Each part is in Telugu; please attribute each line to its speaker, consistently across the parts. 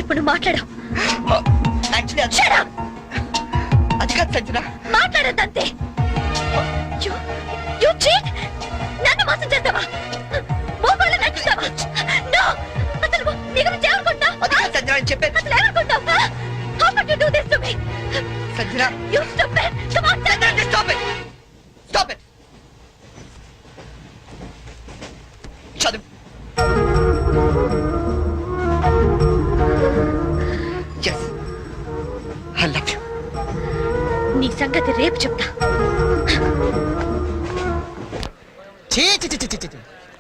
Speaker 1: ఇప్పుడు మాట్లాడు.
Speaker 2: అది కాదు సంజన.
Speaker 1: మాట్లాడద్దంతే. నన్ను మోసం చేస్తావా? మోపాలు నచ్చుతావా? అసలు నీ గురించి ఏమనుకుంటావు?
Speaker 2: అది కాదు సంజన అని చెప్పేది.
Speaker 1: అసలు ఏమనుకుంటావు? How could you do this to me?
Speaker 2: Sanjana.
Speaker 1: You stupid. Come on,
Speaker 2: Sanjana, just stop it. Stop it. చదువు. Yes. I love you.
Speaker 1: నీ సంగతి రేపు చెప్తా.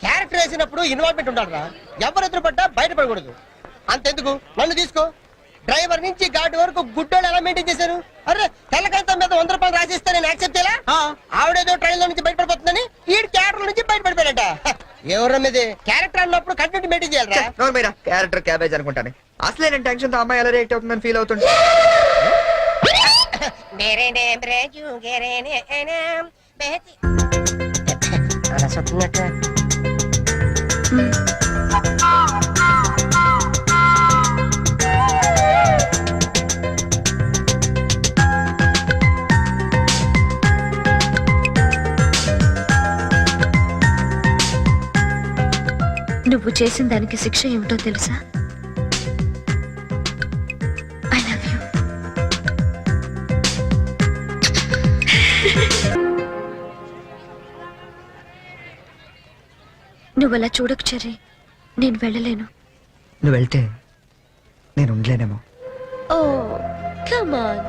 Speaker 3: క్యారెక్టర్ వేసినప్పుడు ఇన్వాల్వ్మెంట్ ఉండాలిరా. ఎవరు ఎదురు పడ్డా బయటపడకూడదు. అంతెందుకు నన్ను తీసుకో. డ్రైవర్ నుంచి గార్డ్ వరకు గుడ్డోళ్ళు ఎలా మెయింటైన్ చేశారు? అరే తెల్లకాయతో మీద 100 రూపాయలు రాసిస్తే నేను యాక్సెప్ట్ చేయాలా? ఆవిడేదో ట్రైన్ లో నుంచి బయటపడిపోతుందని ఈ క్యారెక్టర్ నుంచి బయటపడిపోయాడట. ఎవరి మీద క్యారెక్టర్ అన్నప్పుడు కంటెంట్ మెయింటైన్ చేయాలరా.
Speaker 2: క్యారెక్టర్ క్యాబేజ్ అనుకుంటాను. అసలే నేను టెన్షన్ తో అమ్మాయి ఎలా రియాక్ట్ అవుతుందని ఫీల్ అవుతుంటే.
Speaker 1: నువ్వు చేసిన దానికి శిక్ష ఏమిటో తెలుసా? I love you. నువ్వు అలా చూడకు చెర్రీ. నేను వెళ్ళలేను.
Speaker 2: నువ్వు వెళ్తే నేను ఉండలేనేమో.
Speaker 1: Oh come on.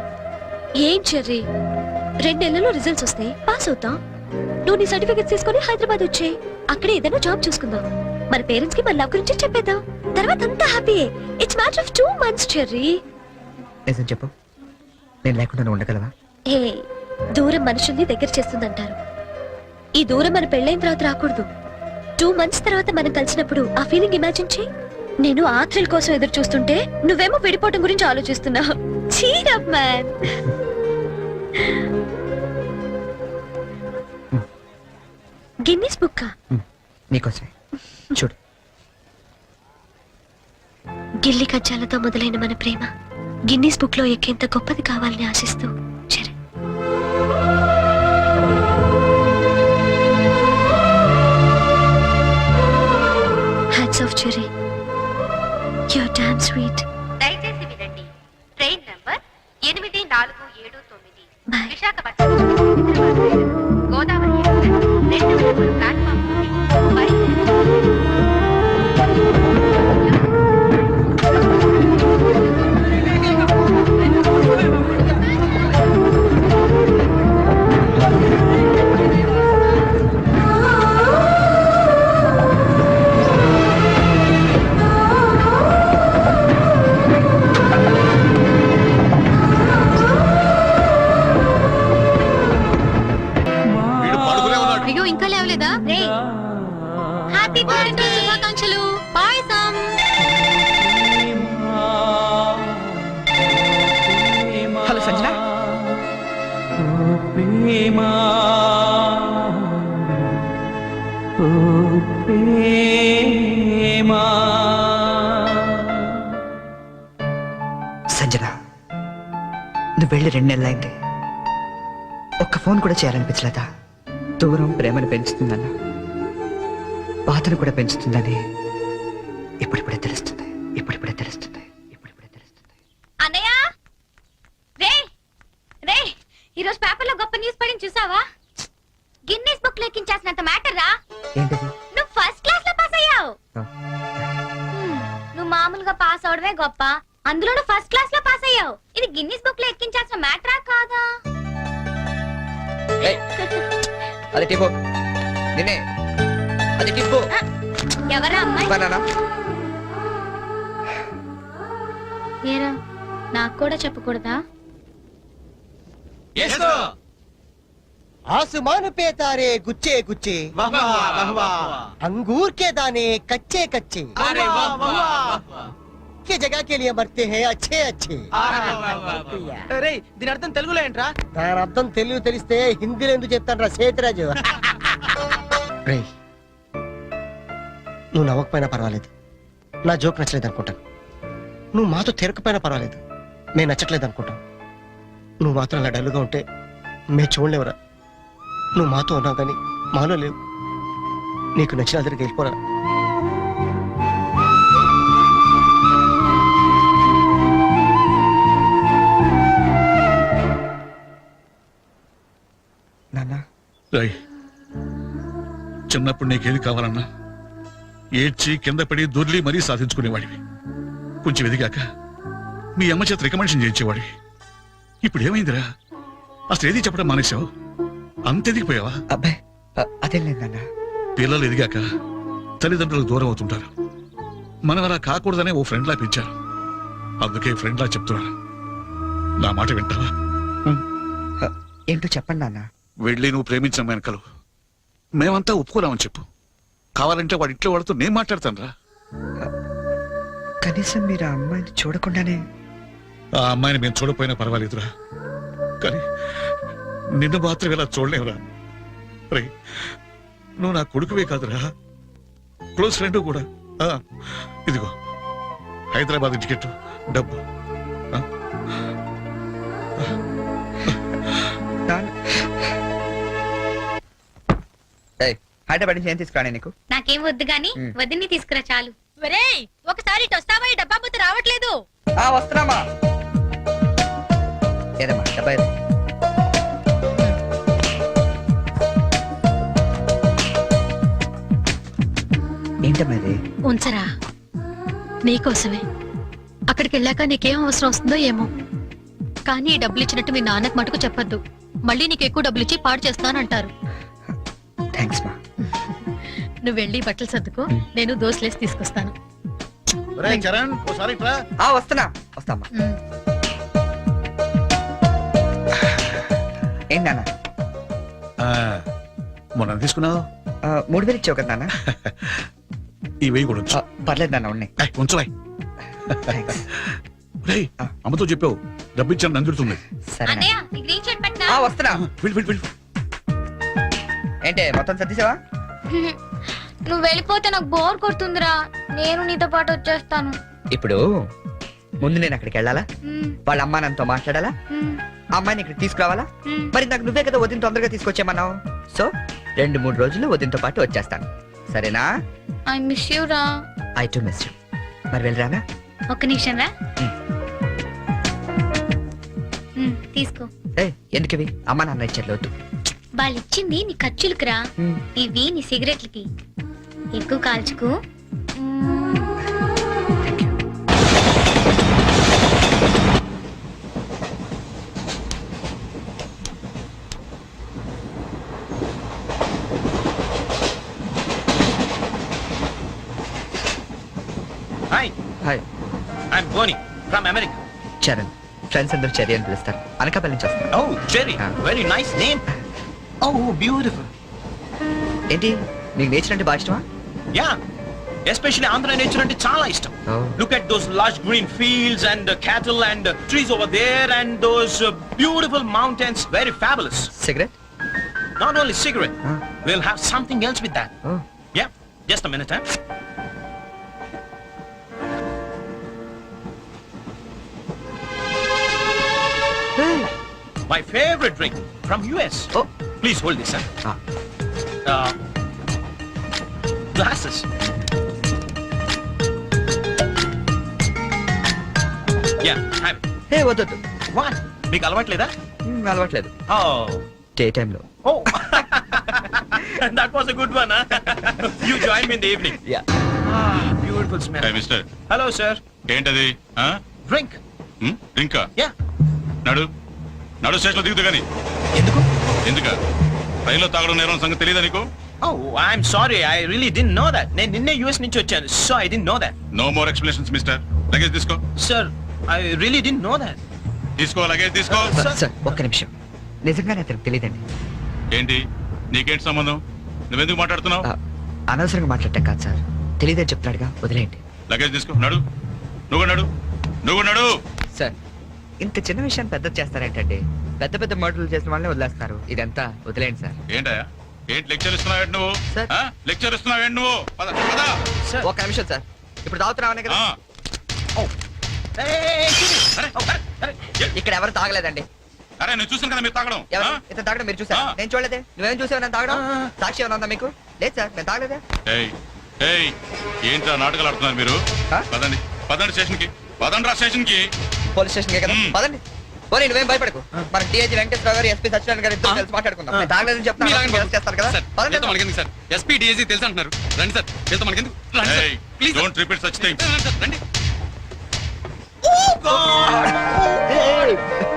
Speaker 1: ఏం చెర్రీ, 2 నెలల్లో రిజల్ట్స్ వస్తాయి, పాస్ అవుతాం. నువ్వు నీ సర్టిఫికెట్స్ తీసుకొని హైదరాబాద్ వచ్చేయి. అక్కడే ఏదైనా జాబ్ చూసుకుందాం. మన పేరెంట్స్ కి మన లవ్ గురించి చెప్పేద్దాం. తర్వాత అంతా హ్యాపీయే. It's matter of 2 months Cherry.
Speaker 2: నిజం చెప్పు, నేను లేకుండా నువ్వు ఉండగలవా?
Speaker 1: ఏ దూరం మనుషుల్ని దగ్గర చేస్తుందంటారు. ఈ దూరం మన పెళ్ళైన తర్వాత రాకూడదు. 2 months తర్వాత మనం కలిసినప్పుడు ఆ ఫీలింగ్ ఇమాజిన్ చేయి. నేను ఆ థ్రిల్ కోసం ఎదురు చూస్తుంటే నువ్వేమో విడిపోవటం గురించి ఆలోచిస్తున్నావు. Cheer up man. Guinness book
Speaker 2: నీకోసమే. చూడు,
Speaker 1: గిల్లి కజ్జాలతో మొదలైన మన ప్రేమ గిన్నీస్ బుక్ లో ఎక్కేంత గొప్పది కావాలని ఆశిస్తూ Cherry. Hats off Cherry. You're damn sweet.
Speaker 4: దయచేసి వినండి. ట్రైన్ నంబర్ 8479
Speaker 1: బాయ్.
Speaker 4: Visakhapatnam Godavari platform happy birthday శుభాకాంక్షలు. పాయసం.
Speaker 2: హలో సంజన. సంజన, నువ్వు వెళ్ళి 2 నెలలైంది. ఒక్క ఫోన్ కూడా చేయాలనిపించలేదా? దూరం ప్రేమను పెంచుతుందన్న, బాధను కూడా పెంచుతుందని ఇప్పుడిప్పుడే తెలుస్తుంది. ఇప్పుడిప్పుడే తెలుస్తుంది. ఇప్పుడిప్పుడే తెలుస్తుంది.
Speaker 4: అన్నయ్య, రే రే, ఈరోజు పేపర్లో గొప్ప న్యూస్ పడింది చూసావా? గిన్నీస్ బుక్ లెక్కించేసినంత మ్యాటర్ రా.
Speaker 2: ఏంటది?
Speaker 4: నువ్వు ఫస్ట్ క్లాస్ లో పాస్ అయ్యావు. నువ్వు మామూలుగా పాస్ అవడమే గొప్ప, అందులో నువ్వు ఫస్ట్ క్లాస్ లో పాస్ అయ్యావు. ఇది గిన్నీస్ బుక్ లో ఎక్కించాల్సిన మ్యాటరా కాదా?
Speaker 2: అది టిప్పు. నిన్నే. అది టిప్పు.
Speaker 4: ఎవరా అమ్మాయి?
Speaker 2: బనానా.
Speaker 4: ఏరా, నాకు కూడా చెప్పకూడదా?
Speaker 3: आसमान पे तारे गुच्छे गुच्छे, अंगूर के दाने कच्चे कच्चे, के जगह के लिए मरते हैं अच्छे अच्छे.
Speaker 5: దీని అర్థం తెలుగులో ఏంట్రా?
Speaker 3: దాని అర్థం తెలుగు తెలిస్తే హిందీలో ఎందుకు చెప్తాను రా సేతురాజు. నువ్వు నవ్వకపోయినా పర్వాలేదు, నా జోక్ నచ్చలేదు అనుకుంటాను. నువ్వు మాతో తిరగకపోయినా పర్వాలేదు, మేము నచ్చట్లేదు అనుకుంటాం. నువ్వు మాత్రం అలా డల్గా ఉంటే మేము చూడలేవురా. నువ్వు మాతో ఉన్నావు కానీ మాలో లేవు. నీకు నచ్చిన దగ్గరికి వెళ్ళిపోరా.
Speaker 2: నాన్న
Speaker 5: రాయ్, చిన్నప్పుడు నీకేది కావాలన్నా ఏడ్చి కింద పడి దొర్లి మరీ సాధించుకునేవాడివి. కొంచెం ఎదిగాక మీ అమ్మ చేత రికమెండేషన్ చేయించేవాడివి. ఇప్పుడు ఏమైందిరా? అసలు ఏది చెప్పడం మానేశావు? అంత ఎదిగిపోయావా?
Speaker 2: అబ్బాయి అదేం లేదు నాన్న.
Speaker 5: పిల్లలు ఎదిగాక తల్లిదండ్రులకు దూరం అవుతుంటారు. మనం అలా కాకూడదనే ఓ ఫ్రెండ్లా పెంచారు. అందుకే ఫ్రెండ్లా చెప్తున్నాను, నా మాట వింటావా?
Speaker 2: ఏంటో చెప్పండి నాన్న.
Speaker 5: వెళ్ళి నువ్వు ప్రేమించిన వెనకలు మేమంతా ఒప్పుకోరామని చెప్పు. కావాలంటే వాడి ఇంట్లో వాడితో నేను మాట్లాడతాను రా.
Speaker 2: కనీసం మీరు ఆ అమ్మాయిని చూడకుండానే.
Speaker 5: ఆ అమ్మాయిని మేము చూడపోయినా పర్వాలేదురా, కానీ నిన్ను మాత్రం ఇలా చూడలేవురా. రే, నువ్వు నా కొడుకువే కాదురా, క్లోజ్ ఫ్రెండ్ కూడా. ఇదిగో హైదరాబాద్ టికెట్, డబ్బు.
Speaker 2: హైదరాబాద్ నుంచి ఏం తీసుకురానే నీకు?
Speaker 4: నాకేం వద్దు గాని వదిన్ని తీసుకురా చాలు.
Speaker 1: ఒరేయ్, ఒకసారి ఇటు వస్తావా? ఈ డబ్బా ముద్ద రావట్లేదు.
Speaker 2: వస్తున్నామా? ఏదమ్మా డబ్బా ఏది? ఏంటమ్మా ఇది?
Speaker 1: ఉంచరా, నీకోసమే. అక్కడికి వెళ్ళాక నీకేం అవసరం వస్తుందో ఏమో, కానీ ఈ డబ్బులు ఇచ్చినట్టు మీ నాన్నకు మటుకు చెప్పొద్దు. మళ్ళీ నీకు ఎక్కువ డబ్బులు ఇచ్చి పాడు చేస్తానంటారు.
Speaker 2: థ్యాంక్స్ మా.
Speaker 1: నువ్వు వెళ్ళి బట్టలు సర్దుకో, నేను దోశలేసి తీసుకొస్తాను.
Speaker 5: చరణ్, ఓసారి ఇట్రా.
Speaker 2: వస్తున్నా వస్తామా. ఏంటి నాన్న?
Speaker 5: మొన్న తీసుకున్నావు
Speaker 2: 3000 ఇచ్చావు కదా నాన్న.
Speaker 5: ఈ వెయ్యి కూడా ఉంచు.
Speaker 2: పర్లేదు నాన్న, ఉన్నాయి.
Speaker 5: ఉంచురాయ్.
Speaker 2: థ్యాంక్స్.
Speaker 5: రేయ్, అమ్మతో చెప్పావు డబ్బు ఇచ్చాను నందుతుంది.
Speaker 2: సరే
Speaker 4: అన్నయ్య ఈ గ్రీన్ షర్ట్ పట్టినా.
Speaker 2: వస్తున్నా.
Speaker 5: వెళ్ళు వెళ్ళు వెళ్ళు.
Speaker 2: ఏంటి మొత్తం సర్దిసావా?
Speaker 4: నువ్వు వెళ్ళిపోతే నాకు బోర్ కొడుతుందిరా, నేను నీతో పాటు వచ్చేస్తాను.
Speaker 2: ఇప్పుడు ముందు నేను అక్కడికి వెళ్ళాలా? వాళ్ళ అమ్మా నాన్నతో మాట్లాడాలా? అమ్మాయిని ఇక్కడ తీసుకురావాలా? మరి నాకు నువ్వే కదా వదిన తొందరగా తీసుకొచ్చేమన్నావు. సో 2-3 రోజుల్లో వదినతో పాటు వచ్చేస్తాను, సరేనా?
Speaker 4: ఐ మిస్ యూ రా.
Speaker 2: I to miss you. మరి వెళ్ళరానా?
Speaker 4: ఒక్క నిమిషం రా. తీసుకో.
Speaker 2: ఎందుకు ఇవి? అమ్మా నాన్న ఇచ్చారు, వద్దు.
Speaker 4: వాళ్ళు ఇచ్చింది నీ ఖర్చులకు రా, ఇవి నీ సిగరెట్లకి. ఎక్కువ కాల్చుకు.
Speaker 6: Hi,
Speaker 2: hi,
Speaker 6: I'm Boni from America.
Speaker 2: Charan. Friends అందరూ చెర్రీ అని పిలుస్తారు. అనకాపల్లి నుంచి వస్తాను.
Speaker 6: Oh, Jerry, very nice name. Oh, beautiful.
Speaker 2: ఏంటి నీకు నేచర్ అంటే బాగా ఇష్టమా?
Speaker 6: Yeah, especially Andhra nature ante chaala ishtam.
Speaker 2: Oh.
Speaker 6: Look at those lush green fields and cattle and trees over there and those beautiful mountains. Very fabulous.
Speaker 2: Cigarette?
Speaker 6: Not only cigarette, we'll have something else with that.
Speaker 2: Oh.
Speaker 6: Yeah, just a minute, huh? My favorite drink from US.
Speaker 2: Oh.
Speaker 6: Please hold this, huh? Glasses. Yeah, have it.
Speaker 2: వద్దు.
Speaker 6: What? మీకు అలవాట్లేదా?
Speaker 2: అలవాట్లేదు.
Speaker 6: Oh.
Speaker 2: డే టైంలో.
Speaker 6: Oh. That was a good one, huh? You join me in the evening.
Speaker 2: Yeah.
Speaker 6: Ah, beautiful smell.
Speaker 5: Hey, mister.
Speaker 6: Hello, sir.
Speaker 5: ఏంటది?
Speaker 6: Drink.
Speaker 5: ఇంకా
Speaker 6: Yeah.
Speaker 5: నడు నడు స్టేషన్లో దిగుతూ గాని.
Speaker 6: ఎందుకు?
Speaker 5: ఎందుక రైల్లో తాగడం నేరం సంగతి తెలియదా నీకు?
Speaker 6: Oh, I'm sorry. I really didn't know that. నేను నిన్నే US నుంచి వచ్చాను, so I didn't know that.
Speaker 5: No more explanations mister. Luggage తీసుకో.
Speaker 6: Sir, I really didn't know that.
Speaker 5: తీసుకో, లగేజ్ తీసుకో.
Speaker 2: సార్ ఒక్క నిమిషం, నిజంగానే అతనికి తెలియదండి.
Speaker 5: ఏంటి నీకేంటి సంబంధం? నువ్వెందుకు మాట్లాడుతున్నావు?
Speaker 2: అనవసరంగా మాట్లాడటం కాదు సార్, తెలియదని చెప్తాడుగా, వదిలేయండి.
Speaker 5: లగేజ్ తీసుకో, నడు. నువ్వు నడు, నువ్వు నడు.
Speaker 2: సార్ ఇంత చిన్న విషయాన్ని పెద్ద చేస్తారేంటండి? పెద్ద పెద్ద మర్డర్లు చేసిన వాళ్ళని వదిలేస్తున్నారు, ఇదంతా వదిలేయండి సార్.
Speaker 5: ఏంటయ్యా, ఏంటి లెక్చర్ ఇస్తున్నావేంటి నువ్వు?
Speaker 2: సార్.
Speaker 5: లెక్చర్ ఇస్తున్నావేంటి నువ్వు? పద పద.
Speaker 6: Sir.
Speaker 2: ఒక్క నిమిషం సార్, ఇప్పుడు తాగుతున్నావనే కదా. ఇక్కడ ఎవరు తాగలేదండి.
Speaker 5: అరే నేను చూసాను కదా మీరు తాగడం.
Speaker 2: ఎవరు ఇతను తాగడం మీరు చూసారా?
Speaker 5: ఆ.
Speaker 2: నేను చూడలేదే. నువ్వేం చూసావు నేను తాగడం?
Speaker 6: ఆ.
Speaker 2: సాక్షి ఏమైనా ఉందా మీకు? లేదు సార్, నేను తాగలేదే.
Speaker 5: ఏయ్ ఏయ్ ఏంట్రా నాటకాలు ఆడుతున్నారు మీరు?
Speaker 2: ఆ?
Speaker 5: పదండి పదండి స్టేషన్ కి, పదండి రా స్టేషన్ కి.
Speaker 2: పోలీస్ స్టేషన్ కదా
Speaker 5: మ్.
Speaker 2: పదండి. పోనీ నువ్వేం భయపడకు. మన డిఐజీ వెంకటేశ్వర గారు, ఎస్పీ సత్యనారాయణ గారు ఇద్దరు కలిసి మాట్లాడుకుందాం. నేను తాగలేదని చెప్తాను, చేస్తారు కదా. పదండి.
Speaker 7: మనకెందుకు సార్? ఎస్పీ డిఐజీ తెలుసు అంటున్నారు. రండి సార్, వెళ్తాం. మనకెందుకు? రండి సార్.
Speaker 5: ఏయ్
Speaker 7: please
Speaker 5: don't repeat such things.
Speaker 7: రండి.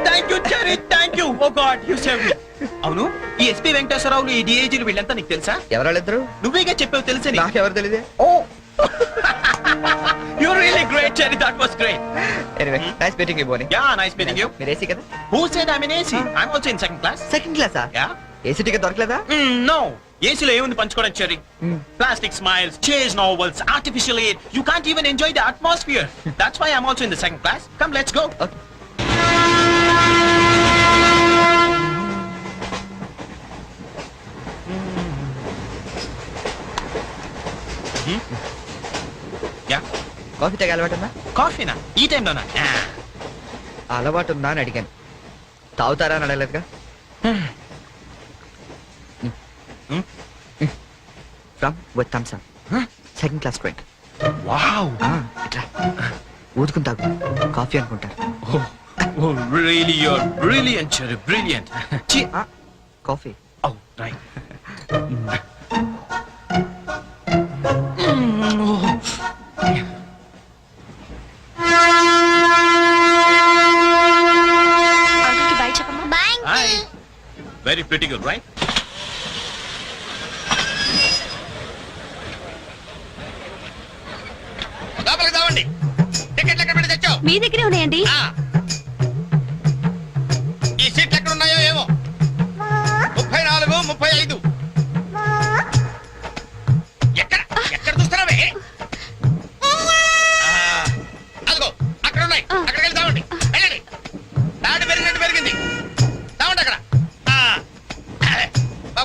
Speaker 6: Thank you Cherry, thank you. Oh God, you save me. అవును, ఈ ఎస్పీ వెంకటేశ్వరరావులు, ఈ డిఐజీలు వీళ్ళంతా నీకు తెలుసా?
Speaker 2: ఎవరాళ్ళిద్దరు?
Speaker 6: నువ్వేగా చెప్పావు తెలుసని.
Speaker 2: నాకెవరు తెలియదే.
Speaker 6: Oh you really great Cherry, that was great.
Speaker 2: Anyway nice meeting you Boni.
Speaker 6: Yeah, nice meeting you.
Speaker 2: మీరు ఏసీ కదా?
Speaker 6: Who said I mean AC? I am also in second class.
Speaker 2: Second క్లాసా?
Speaker 6: యా.
Speaker 2: ఏసీ టికెట్ దొరకలేదా?
Speaker 6: నో, ఏసీలో ఏముంది పంచుకోవడం Cherry? Plastic smiles, chase novels, artificial air. You can't even enjoy the atmosphere. That's why I'm also in the second class. Come, let's go.
Speaker 2: Okay.
Speaker 6: Yeah.
Speaker 2: Coffee తాగే అలవాటు ఉందా?
Speaker 6: Coffee na? ఈ టైంలోనా?
Speaker 2: అలవాటు ఉందా అని అడిగాను. తాగుతారా అని అడగలేదుగా. From with Thums Up. Second class drink.
Speaker 6: Wow.
Speaker 2: ఇట్లా ఊదుకుని తాగు. కాఫీ అనుకుంటారు.
Speaker 6: Oh, really, you're brilliant, Cherry, brilliant.
Speaker 2: Coffee.
Speaker 6: Oh, right.
Speaker 1: అంకుల్కి బై చెప్పమ్మా.
Speaker 4: Bye
Speaker 6: Hi. Very pretty girl, right?
Speaker 5: లోపలికి తావండి. టికెట్లు ఎక్కడ పెట్టి తెచ్చావు?
Speaker 1: మీ దగ్గరే ఉన్నాయండి.
Speaker 5: ఈ సీట్లు ఎక్కడ ఉన్నాయో ఏమో. 34, 35. ఎక్కడ ఎక్కడ చూస్తున్నావే? అదిగో అక్కడ ఉన్నాయి. అక్కడికి వెళ్ళి తావండి. వెళ్ళండి. తాడు పెరిగినట్టు పెరిగింది. తావండి అక్కడ.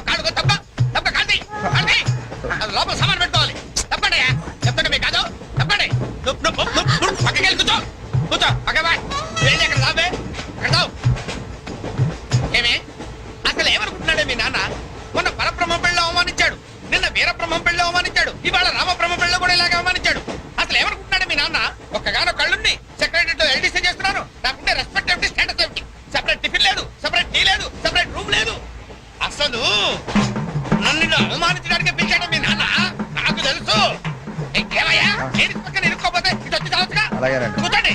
Speaker 5: కాడుకో తప్ప తప్ప కాంతి కాంతి. లోపల సామాన్ పెట్టుకోవాలి. తప్పండి చెప్తాను మీకు కాదు. తప్పండి. పక్కకి వెళ్ళి కూర్చో. కూర్చో పక్క బాయ్. వెళ్ళి అక్కడ తావే. అక్కడ తావు. ఏమే అసలు ఏమనుకుంటున్నాడే మీ నాన్న? మొన్న పరబ్రహ్మం పెళ్ళి అవమానించాడు, నిన్న వీరబ్రహ్మం పెళ్ళి అవమానించాడు, ఇవాళ రామబ్రహ్మ పెళ్ళి కూడా ఇలాగే అవమానించాడు. అసలు ఏమనుకుంటున్నాడే మీ నాన్న? ఒక్కగానో కళ్ళుండి సెక్రటరీతో ఎల్డీసీ చేస్తున్నాను. నాకుండే రెస్పెక్ట్ ఏమిటి, స్టేటస్ ఏమిటి? సెపరేట్ టిఫిన్ లేదు, సెపరేట్ టీ లేదు, సెపరేట్ రూమ్ లేదు. అసలు నన్ను ఇలా అవమానించడానికి పిలిచాడు మీ నాన్న. నాకు తెలుసు. ఏమయ్యా లేడీస్ పక్కన ఇరుక్కోపోతే ఇటు వచ్చి చావచ్చుగా. కూర్చోండి.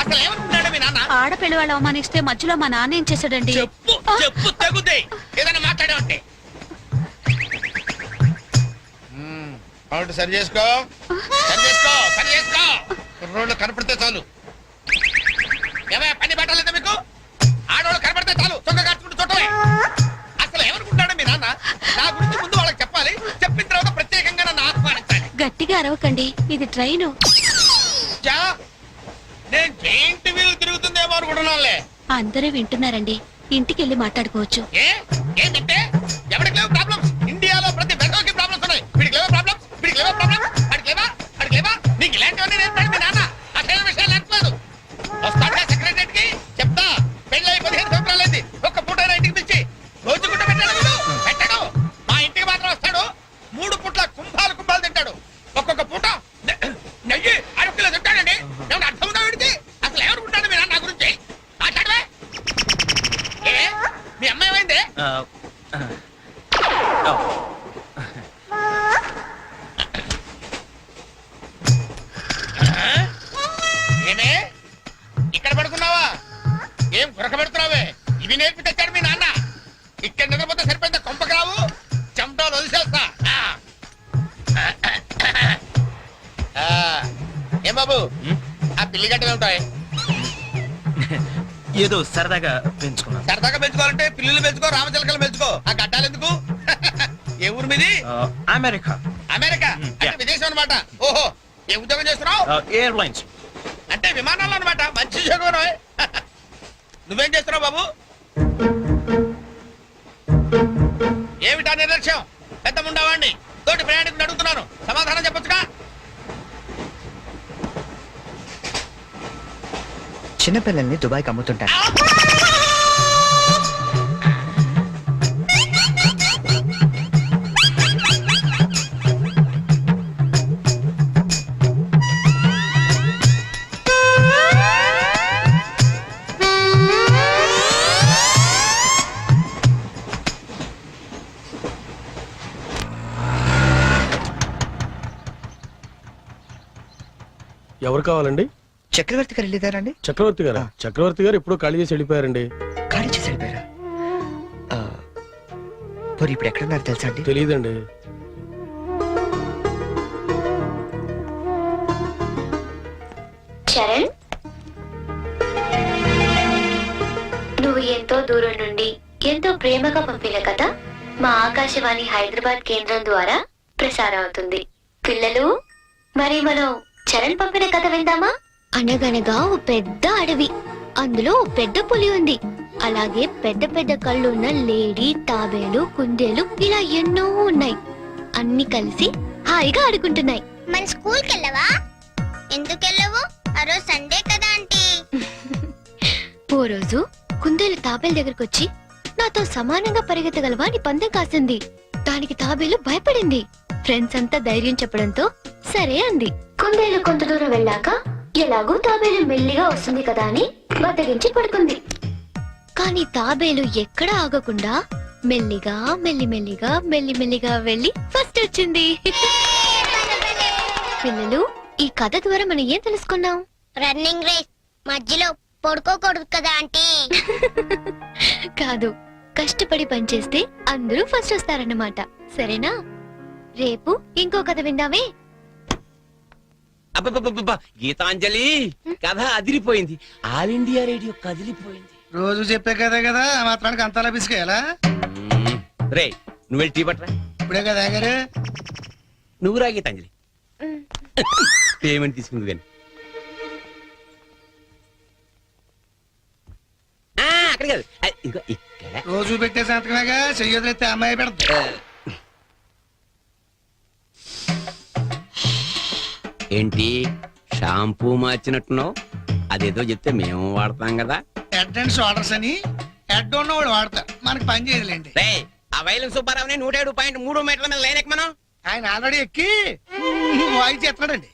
Speaker 5: అసలు ఏమనుకుంటున్నాడు మీ నాన్న?
Speaker 1: ఆడపిల్ల వాళ్ళు అవమానిస్తే మధ్యలో మా నాన్న ఏం చేశాడండి?
Speaker 5: చెప్పు చెప్పు తెగుద్ది. ఏదైనా మాట్లాడావంటే అవును. సరి చేసుకో సరి చేసుకో సరి చేసుకో. రోడ్లు కనపడితే చాలు. ఏమయ్య పని పెట్టలేదా మీకు? ఆడవాళ్ళు కనపడితే చాలు చొక్క కట్టుకుంటూ చుట్టమే. అసలు ఏమనుకుంటాడు మీ నాన్న? నా గురించి ముందు వాళ్ళకి చెప్పాలి. చెప్పిన తర్వాత ప్రత్యేకంగా నన్ను ఆహ్వానించాలి.
Speaker 1: గట్టిగా అరవకండి, ఇది ట్రైన్.
Speaker 5: జా, నేను జైంట్ వీల్ తిరుగుతుందేమో అనుకుంటున్నానులే.
Speaker 1: అందరూ వింటున్నారండి, ఇంటికి వెళ్ళి మాట్లాడుకోవచ్చు.
Speaker 5: ఏంటంటే ఎవరికి లేవు ప్రాబ్లమ్స్? ఇండియాలో ప్రతి వెధవకి ప్రాబ్లమ్స్ ఉన్నాయి. వీడికి లేవా ప్రాబ్లమ్స్? వీడికి లేవా ప్రాబ్లమ్స్? అడిగి లేవా? అడిగి లేవా? నీకు ఇలాంటివన్నీ నేర్పాడు మీ నాన్న. అసలు విషయాలు నేర్పలేదు. వస్తాడుగా సెక్రటరీకి చెప్తా. పెళ్ళి 15 సంవత్సరాలైంది. ఒక్క పూట ఇంటికి పిలిచి రోజు గుడ్డ పెట్టాడు వీడు. పెట్టాడు. మా ఇంటికి మాత్రం వస్తాడు. 3 పూట్ల కుంభాలు కుంభాలు తింటాడు. ఒక్కొక్క పూట నెయ్యి 6 కిలో తింటాడండి. ఏమన్నా అర్థం ఉందా వీడికి? అసలు ఏమనుకుంటాడు మీ నాన్న నా గురించి? మాట్లాడవే. మీ అమ్మాయి ఏమైంది?
Speaker 6: Oh.
Speaker 5: ఏమే ఇక్కడ పడుకున్నావా? ఏం గురక పెడుతున్నావే? ఇవి నేర్పి తెచ్చాడు మీ నాన్న. ఇక్కడ నిద్రపోతే సరిపోయిందా? కొంపకి రావు. చెమటలు వదిలేస్తా. ఏం బాబు ఆ పిల్లి గట్టలు ఉంటాయి?
Speaker 6: ఏదో సరదాగా పెంచుకున్నాను.
Speaker 5: సరదాగా పెంచుకోవాలంటే పిల్లులు పెంచుకో, రామచిలకలు పెంచుకో. ఆ గడ్డాలు ఎందుకు? ఏ ఊరు మీది?
Speaker 6: అమెరికా.
Speaker 5: అమెరికా అంటే విదేశం అనమాట. ఓహో, ఏ ఉద్యోగం చేస్తున్నావు?
Speaker 6: ఎయిర్లైన్స్.
Speaker 5: అంటే విమానాలు అనమాట. మంచి ఉద్యోగం. నువ్వేం చేస్తున్నావు బాబు? ఏమిటా నిర్లక్ష్యం? పెద్ద ఉండవాడిని తోటి ప్రయాణికుని అడుగుతున్నాను, సమాధానం చెప్పొచ్చుగా.
Speaker 2: చిన్నపిల్లల్ని దుబాయ్కి అమ్ముతుంటారు.
Speaker 8: ఎవరు కావాలండి?
Speaker 2: చక్రవర్తి గారు వెళ్ళిదారండి?
Speaker 8: చక్రవర్తి గారు. చక్రవర్తి గారు ఎప్పుడో ఖాళీ చేసి వెళ్ళిపోయారండి.
Speaker 2: ఖాళీ చేసి వెళ్ళిపోయారా? మరి ఇప్పుడు ఎక్కడున్నారు తెలుసా అండి?
Speaker 8: తెలియదండి.
Speaker 1: చరణ్, నువ్వు ఎంతో దూరం నుండి ఎంతో ప్రేమగా పంపిన కథ మా ఆకాశవాణి హైదరాబాద్ కేంద్రం ద్వారా ప్రసారం అవుతుంది. పిల్లలు, మరి మనం చరణ్ పంపిన కథ విందామా? అనగనగా ఓ పెద్ద అడవి, అందులో ఓ పెద్ద పులి ఉంది. అలాగే పెద్ద పెద్ద కళ్ళున్న లేడీ, తాబేలు, కుందేలు ఇలా ఎన్నో ఉన్నాయి. అన్ని కలిసి హాయిగా ఆడుకుంటున్నాయి.
Speaker 4: మన స్కూల్ కి వెళ్ళవా? ఎందుకు వెళ్ళవు? ఆ రోజు సండే కదా ఆంటీ.
Speaker 1: ఓ రోజు కుందేలు తాబేలు దగ్గరకు వచ్చి నాతో సమానంగా పరిగెత్తగలవా అని పందెం కాసింది. దానికి తాబేలు భయపడింది. ఫ్రెండ్స్ అంతా ధైర్యం చెప్పడంతో సరే అంది. కుందేలు కొంత దూరం వెళ్ళాక ఎలాగూ తాబేలు మెల్లిగా వస్తుంది కదా అని బద్దగించి పడుకుంది. కానీ తాబేలు ఎక్కడా ఆగకుండా మెల్లిగా మెల్లిమెల్లిగా మెల్లిమెల్లిగా వెళ్ళి ఫస్ట్ వచ్చింది. పిల్లలు, ఈ కథ ద్వారా మనం ఏం తెలుసుకున్నాం?
Speaker 4: రన్నింగ్ రేస్ మధ్యలో పడుకోకూడదు కదా ఆంటీ.
Speaker 1: కాదు, కష్టపడి పనిచేస్తే అందరూ ఫస్ట్ వస్తారన్నమాట. సరేనా? రేపు ఇంకో కథ విందామే.
Speaker 9: అబ్బబ్బబ్బబ్బా, గీతాంజలి కథ అదిరిపోయింది. ఆల్ ఇండియా రేడియో కదిలిపోయింది.
Speaker 3: రోజు చెప్పే కదే కదా, ఆ మాత్రానికి అంతలా పిసికేయాలా?
Speaker 9: రే, నువ్వు వెళ్ళి టీ పట్టరా.
Speaker 3: ఇప్పుడే కదా గారు.
Speaker 9: నువ్వు రా గీతాంజలి. పేమెంట్ తీసుకుంది కానీ అక్కడ కాదు, ఇదిగో ఇక్కడ.
Speaker 3: రోజు పెట్టే సంతకమేగా, చెయ్యొదిలేస్తే అమ్మాయి పెడతా.
Speaker 9: ఏంటి షాంపూ మార్చినట్టున్నావు? అదేదో చెప్తే మేము వాడతాం కదా.
Speaker 3: హెడ్ అండ్ షోల్డర్స్ అని హెడ్ ఉన్నవాడు వాడతారు, మనకి పని చేయదులేండి.
Speaker 9: రే, ఆ వైలం సుబ్బారావుని 107.3 మీటర్ల మీద లైన్ ఎక్కమను.
Speaker 3: ఆయన ఆల్రెడీ ఎక్కి వాయిస్ చేస్తున్నాడండి.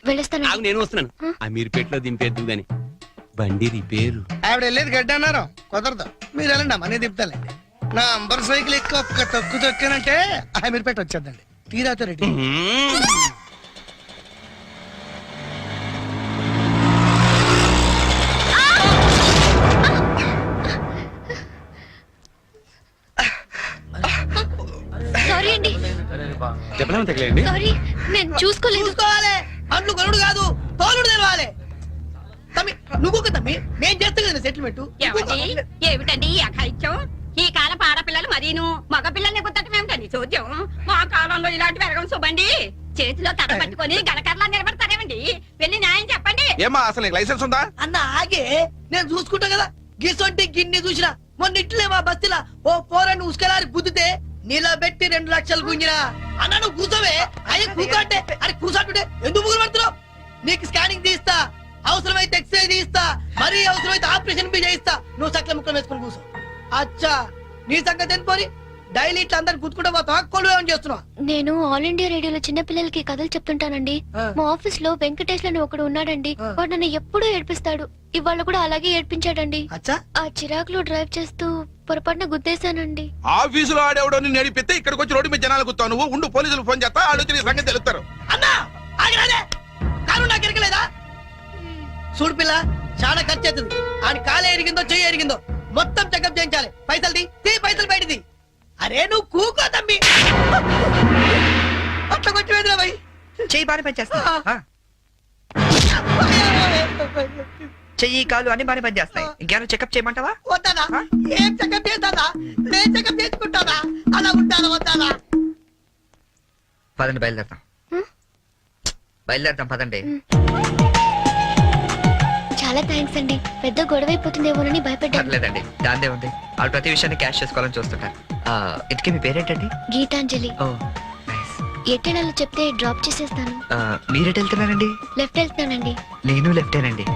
Speaker 1: వెళ్ళొస్తాను.
Speaker 9: ఆగు, నేను వస్తున్నాను. అమీర్పేటలో దింపేద్దు గాని బండి రిపేరు.
Speaker 3: ఆవిడ వెళ్ళేది గడ్డి అన్నారు, కుదరదు. మీరు వెళ్ళండి అమ్మా, నేను తిప్పుతానండి. నా అంబర్ సైకిల్ ఎక్కి ఒక్క తొక్కు తొక్కానంటే అమీర్పేట వచ్చేద్దండి. తీరాతో రెడ్డి.
Speaker 1: సారీ అండి,
Speaker 7: చెప్పలేము తగలేండి.
Speaker 1: సారీ, నేను చూసుకోలేదు.
Speaker 3: చూసుకోవాలి, అండ్లు కొనుడు కాదు, తోలుడు తెలవాలి. తమ్మి నువ్వు తమ్మి, నేను చేస్తా కదా సెటిల్మెంట్.
Speaker 10: ఏమిటండి ఈ అఘాయిత్యం? ఈ కాలం ఆడపిల్లలు మరీను మగ పిల్లల్ని గుర్తటం ఏమిటండి చూద్దాం. మా కాలంలో ఇలాంటి వెరగం చూబండి. చేతిలో తట పట్టుకొని గణకర్లా నిలబడతారేమండి? వెళ్ళి న్యాయం చెప్పండి.
Speaker 7: ఏమా అసలు నీకు లైసెన్స్ ఉందా?
Speaker 3: అన్న ఆగే, నేను చూసుకుంటా కదా. గిసొంటి గిన్ని చూసినా మొన్న ఇట్లే మా బస్తీలా ఓ పోరని ఉసుకలారి గుద్దితే నిలబెట్టి 2 లక్షలు గుంజినా. అన్న నువ్వు కూర్చోవే, అయ్యి కూకంటే అని కూర్చోంటుంటే ఎందుకు ముగ్గురు పడుతున్నావు? నీకు స్కానింగ్ తీస్తా, అవసరమైతే ఎక్స్రే తీస్తా, మరీ అవసరమైతే ఆపరేషన్ బి చేయిస్తా. నువ్వు సకల ముక్కలు వేసుకుని కూర్చో. అచ్చా, నీ సంగతి ఎందుకోని డైలీ ఇట్లా అందరు గుర్తుకుంటా పోతా కొలువేమని చేస్తున్నావు?
Speaker 1: నేను ఆల్ ఇండియా రేడియోలో చిన్న పిల్లలకి కథలు చెప్తుంటానండి. మా ఆఫీస్ లో వెంకటేష్ అని ఒకడు ఉన్నాడండి. వాడు నన్ను ఎప్పుడూ ఏడ్పిస్తాడు. ఇవాళ కూడా అలాగే ఏడ్పించాడండి.
Speaker 3: అచ్చా,
Speaker 1: ఆ చిరాకులో డ్రైవ్ చేస్తూ పొరపాటున గుద్దేశానండి.
Speaker 7: ఆఫీసులో ఆడేవాడు నడిపితే ఇక్కడికి వచ్చి రోడ్డు మీద జనాలు గుర్తావు. నువ్వు ఉండు, పోలీసులు ఫోన్ చేస్తా, ఆడొచ్చి నీ సంగతి తెలుస్తారు.
Speaker 3: అన్నా ఆగిరాదే, కాను నాకు ఎరకలేదా? చూడు పిల్ల, చాలా ఖర్చు అవుతుంది. ఆడి కాలు ఎరిగిందో చెయ్యి ఎరిగిందో మొత్తం చెకప్ చేయించాలి. పైసలు తీ పైసలు బయటది. అరే నువ్వు కూకో తమ్మి, అట్లా కొంచెం వేదిరా భయ్.
Speaker 2: చెయ్యి బాగానే పని చేస్తా. చెయ్యి కాలు అన్ని బాగానే పని చేస్తాయి. ఇంకేమైనా చెకప్ చేయమంటావా?
Speaker 3: వద్దానా? ఏం చెకప్ చేస్తానా? నేను చెకప్ చేసుకుంటానా? అలా ఉంటానా వద్దానా?
Speaker 2: పదండి, బయలుదేరతాం. బయలుదేరతాం, పదండి.
Speaker 1: చాలా థ్యాంక్స్ అండి. పెద్ద గొడవ అయిపోతుందేమోనని భయపడ్డాను.
Speaker 2: పర్లేదండి, దాందే ఉంది. వాళ్ళు ప్రతి విషయాన్ని క్యాష్ చేసుకోవాలని చూస్తుంటారు. ఇంతకీ మీ పేరేంటండి?
Speaker 1: గీతాంజలి.
Speaker 2: ఓ నైస్.
Speaker 1: ఎట్టెళ్ళాలో చెప్తే డ్రాప్ చేసేస్తాను.
Speaker 2: మీరెటు వెళ్తున్నారండి?
Speaker 1: లెఫ్ట్ వెళ్తున్నానండి.
Speaker 2: నేను లెఫ్టేనండి.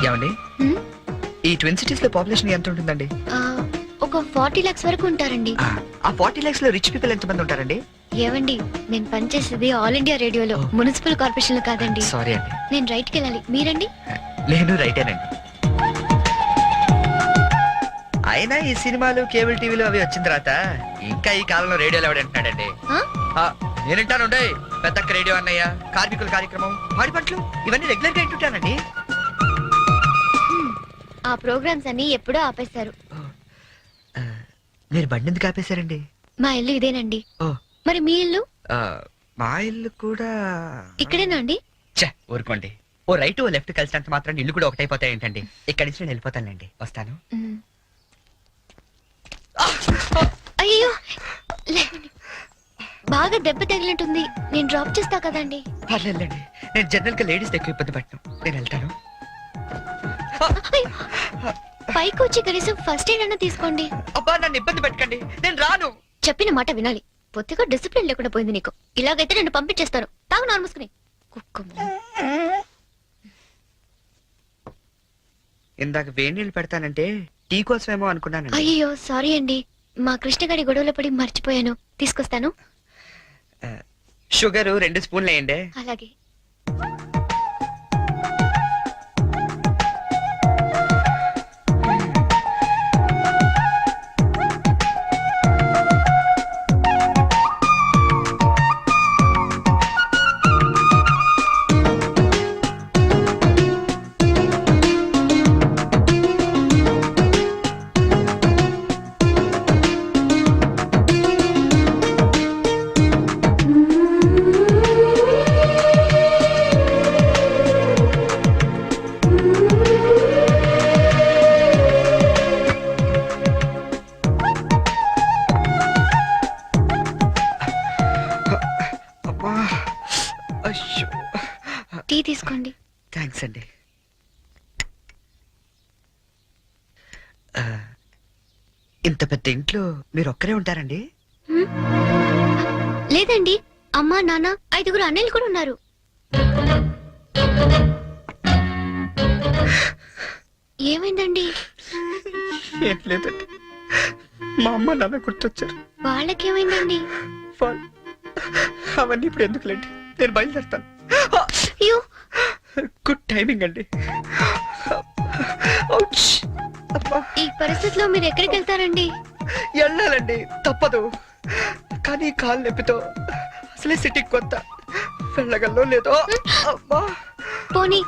Speaker 2: ఏమండి
Speaker 1: హ్మ్?
Speaker 2: ఈ ట్విన్ సిటీస్ లో పాపులేషన్ ఎంత ఉంటుందండి?
Speaker 1: ఆ, ఒక 40 lakhs వరకు ఉంటారండి.
Speaker 2: ఆ 40 lakhs లో రిచ్ పీపుల్ ఎంత మంది ఉంటారండి?
Speaker 1: ఏవండి, నేను పనిచేసేది ఆల్ ఇండియా రేడియోలో, మున్సిపల్ కార్పొరేషన్ లో కాదండి.
Speaker 2: సారీ అండి,
Speaker 1: నేను రైట్కి వెళ్ళాలి, మీరండి?
Speaker 2: నేను రైటేనండి. అయినా ఈ సినిమాలు కేబుల్ టీవీలు అవి వచ్చిన తర్వాత ఇంకా ఈ కాలంలో రేడియోలు ఎవడంటున్నాడండి?
Speaker 1: ఆ?
Speaker 2: నేనంటాను పెద్దక్క రేడియో అన్నయ్య, కార్మికుల కార్యక్రమం, పాడి పంటలు ఇవన్నీ రెగ్యులర్ గా వింటుంటానండి.
Speaker 1: ఆ ప్రోగ్రామ్స్ అన్ని ఎప్పుడో ఆపేశారు.
Speaker 2: మీరు బండి ఎందుకు ఆపేశారండి?
Speaker 1: మా ఇల్లు ఇదేనండి.
Speaker 2: ఓ.
Speaker 1: మరి మీ ఇల్లు?
Speaker 2: మా ఇల్లు కూడా
Speaker 1: ఇక్కడేనా అండి?
Speaker 2: ఊరుకోండి. ఓ రైట్ ఓ లెఫ్ట్ కలిసినంత మాత్రం ఇల్లు కూడా ఒకటైపోతాయి ఏంటండి? ఇక్కడి నుంచి నేను వెళ్ళిపోతానులేండి, వస్తాను.
Speaker 1: మ్. అయ్యో, లేవండి. బాగా దెబ్బ తగిలినట్టుంది, నేను డ్రాప్ చేస్తా కదండి.
Speaker 2: పర్లేదులేండి, నేను జనరల్ గా లేడీస్ ఎక్కువ ఇబ్బంది పెట్టను, నేను వెళ్తాను.
Speaker 1: అయ్యో, పైకి వచ్చి కనీసం ఫస్ట్ ఎయిడ్ అన్నా తీసుకోండి.
Speaker 2: అబ్బా నన్ను ఇబ్బంది పెట్టకండి, నేను రాను.
Speaker 1: చెప్పిన మాట వినాలి. పొత్తిగా డిసిప్లిన్ లేకుండా పోయింది నీకు. ఇలాగైతే నేను పంపించేస్తాను. తాగు నాన్న మూసుకుని. కుక్క
Speaker 2: ఇందాక వేడి నీళ్ళు పెడతానంటే టీ కోసమేమో అనుకున్నానండి.
Speaker 1: అయ్యో సారీ అండి, మా కృష్ణగాడి గొడవలో పడి మర్చిపోయాను. తీసుకొస్తాను.
Speaker 2: షుగర్ 2 స్పూన్లు వేయండి.
Speaker 1: అలాగే.
Speaker 2: అబ్బా, అయ్యో.
Speaker 1: టీ తీసుకోండి.
Speaker 2: థ్యాంక్స్ అండి. ఇంత పెద్ద ఇంట్లో మీరు ఒక్కరే ఉంటారండి?
Speaker 1: లేదండి, అమ్మా నాన్న 5 అన్నయ్యలు కూడా ఉన్నారు. ఏమైందండి?
Speaker 2: ఏం లేదండి, మా అమ్మ నాన్న గుర్తొచ్చారు.
Speaker 1: వాళ్ళకేమైందండి?
Speaker 2: అవన్నీ ఇప్పుడు ఎందుకులేండి, నేను బయలుదేరుతాను.
Speaker 1: అయ్యో,
Speaker 2: గుడ్ టైమింగ్ అండి. ఔచ్! అబ్బా,
Speaker 1: ఈ పరిస్థితిలో మీరు ఎక్కడికి వెళ్తారండి?
Speaker 2: వెళ్ళాలండి, తప్పదు. కానీ కాలు నొప్పితో అసలే సిటీకి కొత్త, వెళ్ళగల్లో లేదో. అమ్మా,
Speaker 1: పోనీ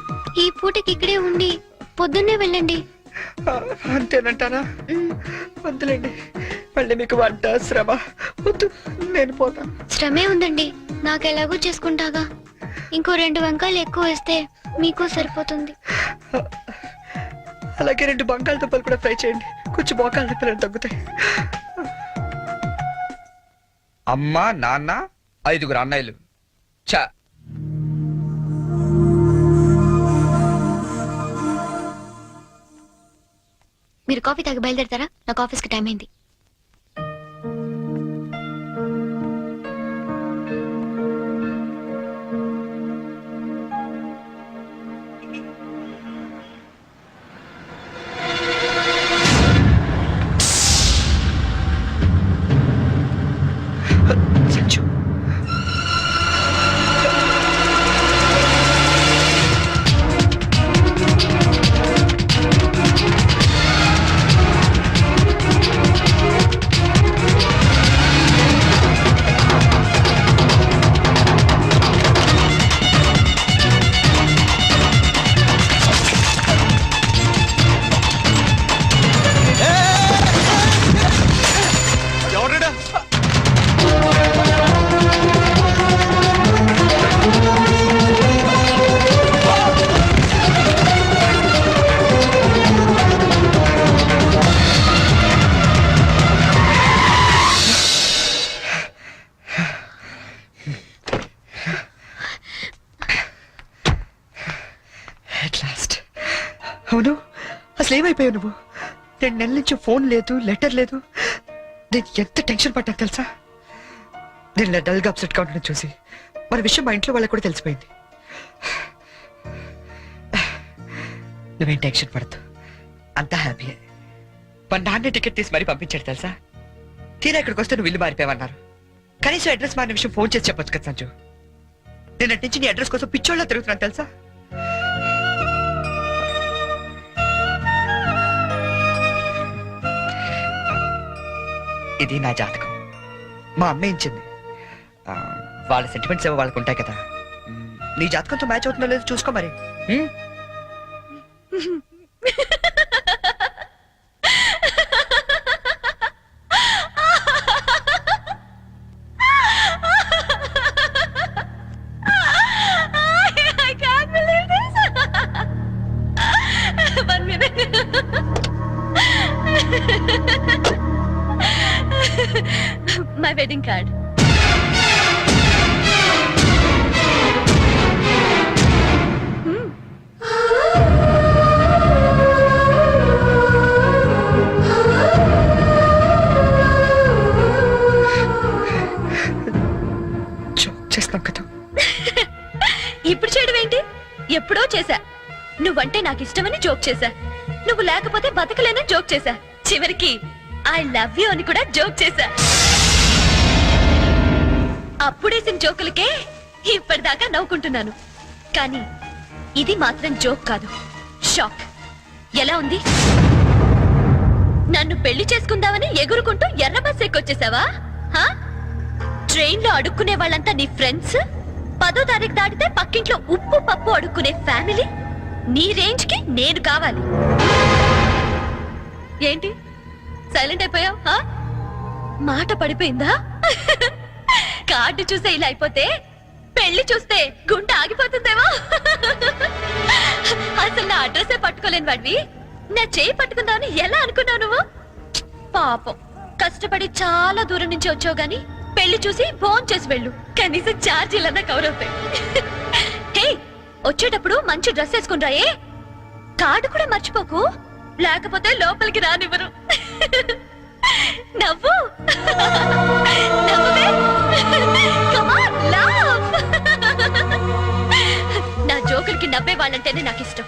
Speaker 1: ఈ పూటకి ఇక్కడే ఉండి పొద్దున్నే వెళ్ళండి.
Speaker 2: అంతేనంటారా? వద్దులేండి, మళ్ళీ మీకు వంట శ్రమ వద్దు, నేను పోతాను.
Speaker 1: శ్రమే ఉందండి, నాకు ఎలాగో చేసుకుంటాగా. ఇంకో 2 వంకాయలు ఎక్కువ వేస్తే మీకు సరిపోతుంది.
Speaker 2: అలాగే 2 బంగాళదుంపలు కూడా ఫ్రై చేయండి, కొంచెం మోకాళ్ళ నొప్పులు తగ్గుతాయి. అమ్మ నాన్న 5 అన్నయ్యలు. చా,
Speaker 1: మీరు కాఫీ తాగి బయలుదేరతారా? నాకు ఆఫీస్కి టైం అయింది.
Speaker 2: సంచు, అవును, అసలు ఏమైపోయావు నువ్వు? 2 నెలల నుంచి ఫోన్ లేదు, లెటర్ లేదు. నేను ఎంత టెన్షన్ పడ్డా తెలుసా? నేను ఇలా డల్గా అప్సెట్ గా ఉండడం చూసి మన విషయం మా ఇంట్లో వాళ్ళకి కూడా తెలిసిపోయింది. నువ్వేం టెన్షన్ పడద్దు, అంతా హ్యాపీయే. మా నాన్నే టికెట్ తీసి మరీ పంపించాడు తెలుసా. తీరా ఇక్కడికి వస్తే నువ్వు ఇల్లు మారిపోయావన్నారు. కనీసం అడ్రస్ మారిన విషయం ఫోన్ చేసి చెప్పొచ్చు కదా సంజు. నేను అటు నుంచి నీ అడ్రస్ కోసం పిచ్చోళ్ళ తిరుగుతున్నాను తెలుసా. ఇది నా జాతకం, మా అమ్మ ఇచ్చింది. వాళ్ళ సెంటిమెంట్స్ ఏవో వాళ్ళకు ఉంటాయి కదా. నీ జాతకంతో మ్యాచ్ అవుతుందో లేదో చూసుకో మరి.
Speaker 1: I can't believe this. One minute. My wedding card.
Speaker 2: చేస్తాం కదా.
Speaker 1: ఇప్పుడు చేయడం ఏంటి? ఎప్పుడో చేశా. నువ్వంటే నాకు ఇష్టమని జోక్ చేశా. నువ్వు లేకపోతే బతకలేనని జోక్ చేశా. చివరికి ఐ లవ్ యూ అని కూడా జోక్ చేశా. అప్పుడేసిన జోకులకే ఇప్పటిదాకా నవ్వుకుంటున్నాను. కానీ ఇది మాత్రం జోక్ కాదు, షాక్. ఎలా ఉంది? నన్ను పెళ్లి చేసుకుందామని ఎగురుకుంటూ ఎర్ర బస్ ఎక్కొచ్చేసావా? ట్రైన్ లో అడుక్కునే వాళ్ళంతా నీ ఫ్రెండ్స్, 10వ తారీఖు దాటితే పక్కింట్లో ఉప్పు పప్పు అడుక్కునే ఫ్యామిలీ. నీ రేంజ్ కి నేను కావాలి. ఏంటి సైలెంట్ అయిపోయావు? మాట పడిపోయిందా? కార్డు చూసే ఇలా అయిపోతే పెళ్లి చూస్తే గుండె ఆగిపోతుందేమో. అసలు నా అడ్రస్సే పట్టుకోలేని వాడివి నా చేయి పట్టుకుందామని ఎలా అనుకున్నావు నువ్వు? పాపం, కష్టపడి చాలా దూరం నుంచి వచ్చావు గాని పెళ్లి చూసి ఫోన్ చేసి వెళ్ళు, కనీసం ఛార్జీలన్నా కవర్ అవుతాయి. హే, వచ్చేటప్పుడు మంచి డ్రెస్ వేసుకుని రాయే. కార్డు కూడా మర్చిపోకు, లేకపోతే లోపలికి రానివ్వరు. నవ్వు నవ్వువే. Come on, laugh. నా జోకులకి నవ్వే వాళ్ళంటేనే నాకు ఇష్టం.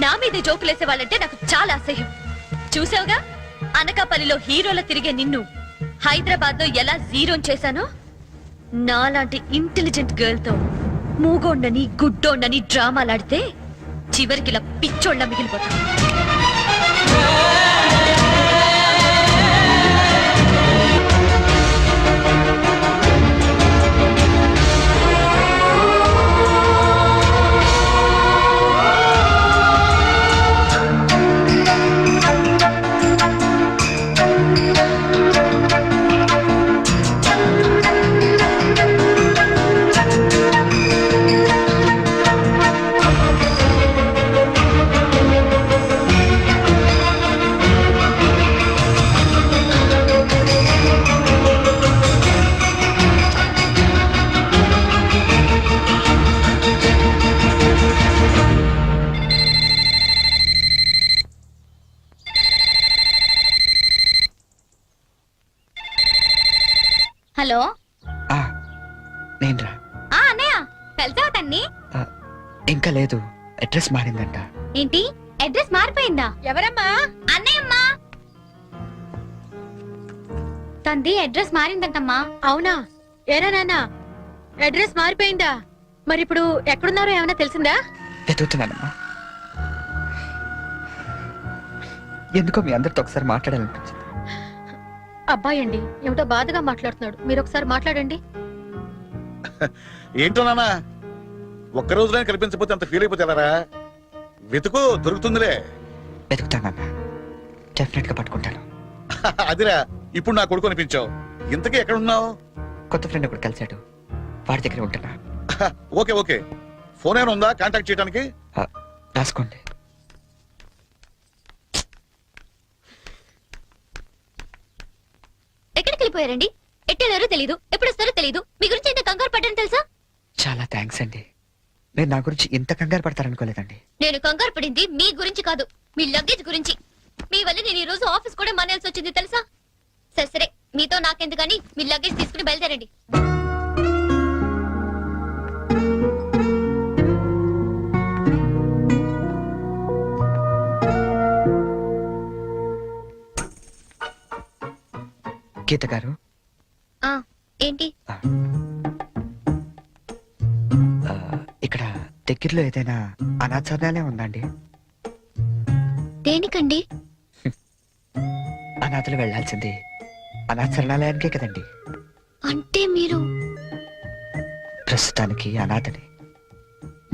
Speaker 1: నా మీద జోకులేసే వాళ్ళంటే నాకు చాలా అసహ్యం. చూసావుగా, అనకాపల్లిలో హీరోల తిరిగే నిన్ను హైదరాబాద్ లో ఎలా జీరో చేశానో. నాలాంటి ఇంటెలిజెంట్ గర్ల్ తో మూగోండని గుడ్డోండని డ్రామాలాడితే చివరికి ఇలా పిచ్చోళ్ళ మిగిలిపోతా.
Speaker 4: హలో,
Speaker 2: నేనురా.
Speaker 4: అన్నయ్య కలిసావా తన్ని?
Speaker 2: ఇంకా లేదు, అడ్రస్ మారిందంట.
Speaker 4: ఏంటి, అడ్రస్ మారిపోయిందా? ఎవరమ్మా? అన్నయ్యమ్మా. తంది అడ్రస్ మారిందంటమ్మా.
Speaker 1: అవునా? ఏరా నాన్న, అడ్రస్ మారిపోయిందా? మరి ఇప్పుడు ఎక్కడున్నారో ఏమైనా తెలిసిందా?
Speaker 2: వెతుకుతున్నానమ్మా. ఎందుకో మీ అందరితో ఒకసారి మాట్లాడాలనిపించింది.
Speaker 1: అబ్బాయి అండి, ఏమిటో బాధగా మాట్లాడుతున్నాడు. మీరు ఒకసారి మాట్లాడండి.
Speaker 5: ఏంటో నాన్న, ఒక్క రోజులో కనిపించకపోతే అంత ఫీల్ అయిపోతే ఎలారా? వెతుకు, దొరుకుతుందిలే.
Speaker 2: వెతుకుతానన్నా, డెఫినెట్ గా పట్టుకుంటాను.
Speaker 5: అదిరా, ఇప్పుడు నా కొడుకు అనిపించావు. ఇంతకీ ఎక్కడ ఉన్నావు?
Speaker 2: కొత్త ఫ్రెండ్ ఒకటి కలిశాడు, వాడి దగ్గర ఉంటున్నా.
Speaker 5: ఓకే ఓకే, ఫోన్ ఏమైనా ఉందా కాంటాక్ట్ చేయడానికి?
Speaker 2: రాసుకోండి.
Speaker 4: ఎక్కడికి వెళ్ళిపోయారండి? ఎట్టెళ్ళారో తెలీదు, ఎప్పుడు వస్తారో తెలీదు. మీ గురించి ఎంత కంగారు పడ్డాను తెలుసా?
Speaker 2: చాలా థ్యాంక్స్ అండి. మీరు నా గురించి ఇంత కంగారు పడతారనుకోలేదండి.
Speaker 4: నేను కంగారు పడింది మీ గురించి కాదు, మీ లగేజ్ గురించి. మీ వల్ల నేను ఈ రోజు ఆఫీస్ కూడా మానేయాల్సి వచ్చింది తెలుసా? సరే సరే, మీతో నాకెందుకు కానీ మీ లగేజ్ తీసుకుని బయలుదేరండి.
Speaker 2: గీత గారు
Speaker 4: ఆ ఏంటి
Speaker 2: ఇక్కడ దగ్గరలో ఏదైనా అనాథాలే ఉందండి?
Speaker 4: దేనికండి
Speaker 2: అనాథలు వెళ్లాల్సింది అనాథరణాలయానికే కదండి.
Speaker 4: అంటే మీరు
Speaker 2: ప్రస్తుతానికి అనాథని.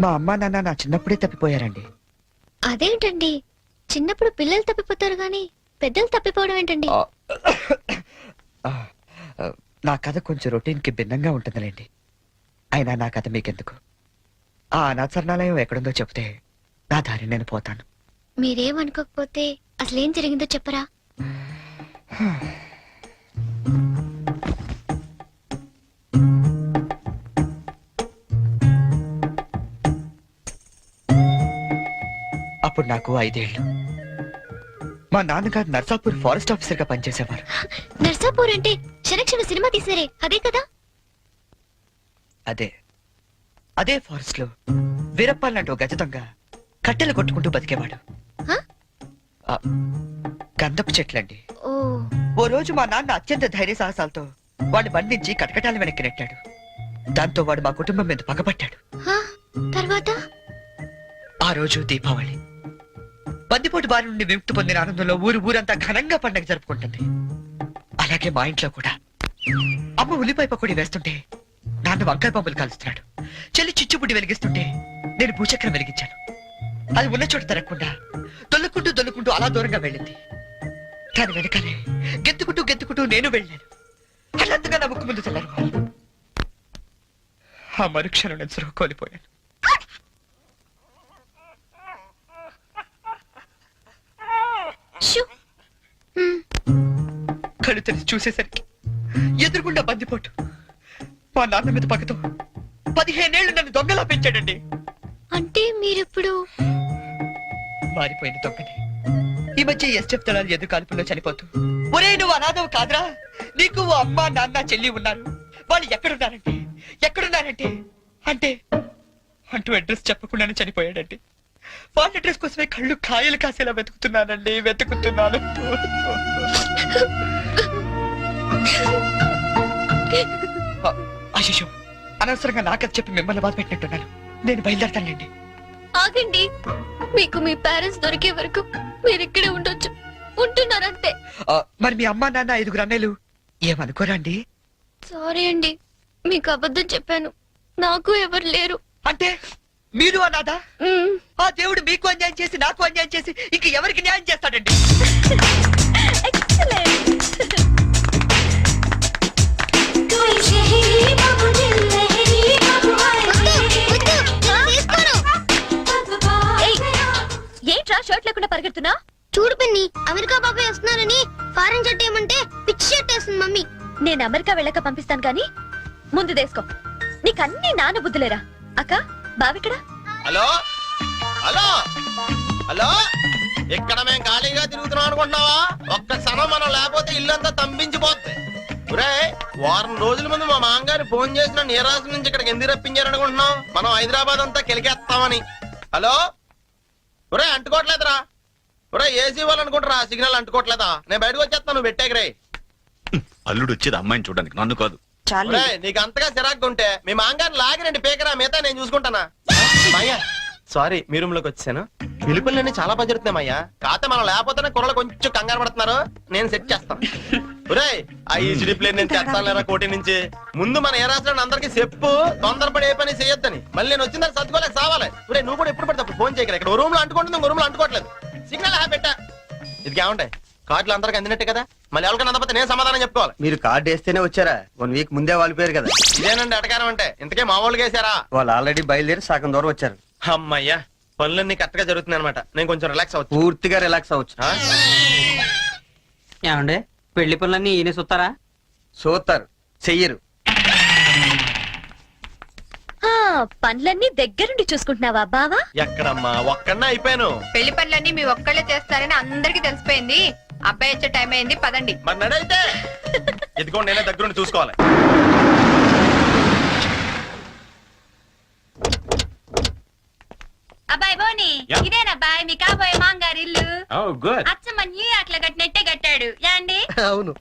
Speaker 2: మా అమ్మా నాన్న నా చిన్నప్పుడే తప్పిపోయారండి.
Speaker 4: అదేంటండి చిన్నప్పుడు పిల్లలు తప్పిపోతారు గాని పెద్దలు తప్పిపోవడం ఏంటండి
Speaker 2: ఆ, నా కథ కొంచెం రొటీన్ కి భిన్నంగా ఉంటుందిలేండి. అయినా నా కథ మీకెందుకు? ఆ అనాథరణాలయం ఎక్కడుందో చెప్తే నా దారి నేను పోతాను.
Speaker 4: మీరేమనుకోకపోతే అసలేం జరిగిందో చెప్పరా
Speaker 2: అప్పుడు నాకు 5 ఏళ్ళు. మా నాన్నగారు నర్సాపూర్ ఫారెస్ట్ ఆఫీసర్ గా పనిచేసేవారు.
Speaker 4: నర్సాపూర్ అంటే క్షణ సినిమా తీసారే అదే కదా
Speaker 2: అదే అదే ఫారెస్ట్ లో వీరప్పాలంటూ గజ దొంగ కట్టెలు కొట్టుకుంటూ బతికేవాడు.
Speaker 4: హ?
Speaker 2: ఆ, గంధపు చెట్లండి.
Speaker 4: ఓ
Speaker 2: ఓ రోజు మా నాన్న అత్యంత ధైర్య సాహసాలతో వాడిని బంధించి కటకటాల వెనక్కి నెట్టాడు. దాంతో వాడు మా కుటుంబం మీద పగబట్టాడు.
Speaker 4: హ? తర్వాత
Speaker 2: ఆ రోజు దీపావళి. బందిపోటు బారి నుండి విముక్తి పొందిన ఆనందంలో ఊరంతా ఘనంగా పండగ జరుపుకుంటుంది. అలాగే మా ఇంట్లో కూడా అమ్మ ఉల్లిపాయ పకోడీ వేస్తుంటే నాన్న వంకాయ పంపులు కాలుస్తున్నాడు. చెల్లి చిచ్చుబుడ్డి వెలిగిస్తుంటే నేను భూచక్రం వెలిగించాను. అది ఉన్న చోట తిరగకుండా దొల్లుకుంటూ అలా దూరంగా వెళ్ళింది. దాని వెనకాలే గెత్తుకుంటూ నేను వెళ్ళాను. అల్లంతగా నా ముక్కు ముందు తెల్లారు. ఆ మరుక్షణం నేను సురువు కోల్పోయాను.
Speaker 4: షూ. హ్మ్.
Speaker 2: కళ్ళు తెరిచి చూసేసరికి ఎదురుగుండా బందిపోటు. మా నాన్న మీద పక్కతో 15 ఏళ్ళు నన్ను దొంగలా పెంచాడండి.
Speaker 4: అంటే మీరిప్పుడు
Speaker 2: మారిపోయిన దొంగని. ఈ మధ్య ఎస్టెఫ్ దళాలు ఎదురు కాల్పుల్లో చనిపోతూ, ఒరే నువ్వు అనాథవు కాదురా, నీకు ఓ అమ్మ నాన్న చెల్లి ఉన్నారు, వాళ్ళు ఎక్కడున్నారంటే అంటూ అడ్రస్ చెప్పకుండానే చనిపోయాడండి. వాళ్ళ అడ్రస్ కోసమే కళ్ళు కాయలు కాసేలా వెతుకుతున్నాను. అశిషు, అనవసరంగా నాకది చెప్పి మిమ్మల్ని బాధ పెట్టినట్టున్నాను. నేను బయలుదేరతానండి.
Speaker 4: ఆగండి మీకు మీ పేరెంట్స్ దొరికే వరకు మీరు ఇక్కడే ఉండొచ్చు. ఉంటున్నారంతే.
Speaker 2: మరి మీ అమ్మ నాన్న 5 అన్నయ్యలు ఏమనుకోరండి?
Speaker 4: సారీ అండి మీకు అబద్ధం చెప్పాను. నాకు ఎవరు లేరు.
Speaker 2: అంటే మీరు అనాథా?
Speaker 4: మ్మ్.
Speaker 2: ఆ దేవుడు మీకు అన్యాయం చేసి నాకు అన్యాయం చేసి ఇంక ఎవరికి న్యాయం చేస్తాడండి?
Speaker 1: ఏంట్రా షర్ట్ లేకుండా పరిగెడుతున్నా?
Speaker 4: చూడు పిన్ని అమెరికా బాబాయ్ వస్తున్నారని ఫారెన్ షర్ట్ ఏమంటే పిచ్చి షర్ట్ వేస్తుంది మమ్మీ.
Speaker 1: నేను అమెరికా వెళ్ళక పంపిస్తాను గాని ముందు దేసుకో. నీకన్నీ నాన్న బుద్ధులేరా? అక్క బావిక్కడ?
Speaker 3: హలో హలో హలో, ఇక్కడ మేము ఖాళీగా తిరుగుతున్నాం అనుకుంటున్నావా? ఒక్క క్షణం మనం లేకపోతే ఇల్లంతా తంపించిపోద్ది. వారం రోజుల ముందు మా మామగారు ఫోన్ చేసిన నీరాజు నుంచి ఇక్కడికి ఎందుకు రప్పించారనుకుంటున్నాం? మనం హైదరాబాద్ అంతా కెలికేస్తామని. హలో ఒరే, అంటుకోవట్లేదురా. ఒరే, ఏసీ వాళ్ళు అనుకుంటారా సిగ్నల్ అంటుకోవట్లేదా? నేను బయటకు వచ్చేస్తాను, నువ్వు పెట్టేకరే.
Speaker 5: అల్లుడు వచ్చేది అమ్మాయిని చూడడానికి, నన్ను కాదు.
Speaker 3: నీకు అంతగా చిరాకు ఉంటే మీ మామగారిని లాగిరండి పేకరా, మిగతా నేను చూసుకుంటానా. మాయా సారీ, మీ రూమ్ లోకి వచ్చాను. పిలుపులన్నీ చాలా పని జరుగుతున్నాయి మాయా. కాకపోతే మనం లేకపోతేనే కుర్రలు కొంచెం కంగారు పడుతున్నారు. నేను సెట్ చేస్తాను. ఒరే, ఆ ఈసీడీ ప్లేన్ నేను తెస్తాను లేరా కోటి నుంచి. ముందు మన ఏ రాష్ట్రాన్ని అందరికీ చెప్పు, తొందరపడి ఏ పని చేయొద్దని. మళ్ళీ నేను వచ్చిన తర్వాత సర్దుకోలేక సావాలి. ఒరే, నువ్వు కూడా ఎప్పుడు పడితే అప్పుడు ఫోన్ చేయగలరు. ఇక్కడ రూమ్ లో అంటుకుంటుంది, ఇంకో రూమ్ లో అంటుకోవట్లేదు. సిగ్నల్ పెట్టా. ఇది ఏముంటాయి కార్డులు అందరికి అందినట్టే కదా. మళ్ళీ ఎవరికైనా అందకపోతే నేను సమాధానం చెప్పుకోవాలి.
Speaker 11: మీరు కార్డు వేస్తేనే వచ్చారా? 1 వీక్ ముందే వాళ్ళిపోయారు కదా.
Speaker 3: ఇదేనండి అటకారం అంటే. ఇంతకే మా వాళ్ళకి వేసారా?
Speaker 11: వాళ్ళు ఆల్రెడీ బయలుదేరి సగం దూరం వచ్చారు.
Speaker 3: అమ్మయ్యా, పనులన్నీ కరెక్ట్ గా జరుగుతున్నాయి అనమాట. నేను కొంచెం రిలాక్స్ అవచ్చు.
Speaker 11: పూర్తిగా రిలాక్స్ అవ్వచ్చు.
Speaker 12: ఏమండే పెళ్లి పనులన్నీ ఈయన చూస్తారా?
Speaker 11: చూస్తారు, చెయ్యరు.
Speaker 1: పనులన్నీ దగ్గరుండి చూసుకుంటున్నావా బావా?
Speaker 3: ఎక్కడమ్మా, ఒక్కడన్నా అయిపోయాను.
Speaker 10: పెళ్లి పనులన్నీ మీ ఒక్కళ్ళే చేస్తారని అందరికి తెలిసిపోయింది. అబ్బాయి వచ్చే టైం అయింది, పదండి.
Speaker 3: మరి నడైతే ఇదిగోండి, నేనే దగ్గరుండి చూసుకోవాలి.
Speaker 10: అబ్బాయి బోని,
Speaker 6: Yeah.
Speaker 10: ఇదేనబ్బాయి మీ కాబోయే మాంగారి ఇల్లు.
Speaker 6: Oh, good.
Speaker 10: అచ్చమ్మ న్యూయార్క్ లో కట్టినట్టే కట్టాడు. యాండి
Speaker 3: అవును.